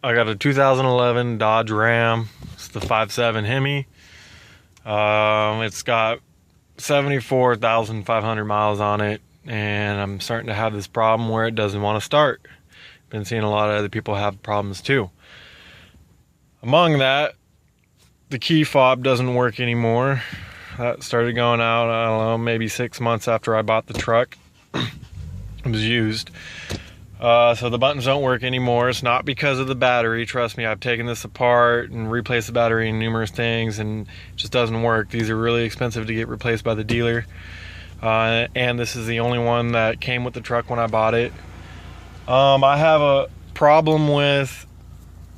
I got a 2011 Dodge Ram. It's the 5.7 Hemi. It's got 74,500 miles on it, and I'm starting to have this problem where it doesn't want to start. Been seeing a lot of other people have problems too. Among that, the key fob doesn't work anymore. That started going out, I don't know, maybe 6 months after I bought the truck. It was used. So the buttons don't work anymore. It's not because of the battery. Trust me, I've taken this apart and replaced the battery in numerous things, and it just doesn't work. These are really expensive to get replaced by the dealer. And this is the only one that came with the truck when I bought it. I have a problem with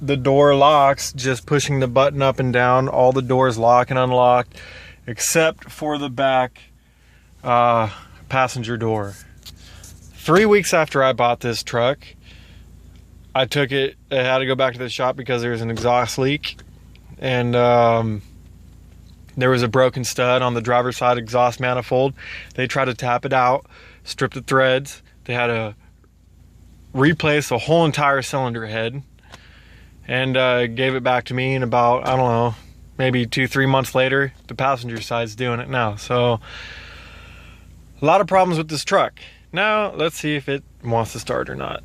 the door locks, just pushing the button up and down. All the doors lock and unlock except for the back passenger door. 3 weeks after I bought this truck, I took it, I had to go back to the shop because there was an exhaust leak, and there was a broken stud on the driver's side exhaust manifold. They tried to tap it out, strip the threads. They had to replace the whole entire cylinder head, and gave it back to me in about, I don't know, maybe 2-3 months later. The passenger side's doing it now. So a lot of problems with this truck. Now let's see if it wants to start or not.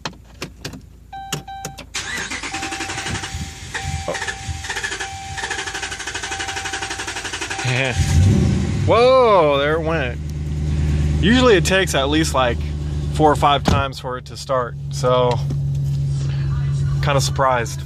Oh. Yeah. Whoa, there it went. Usually it takes at least like 4 or 5 times for it to start, so kind of surprised.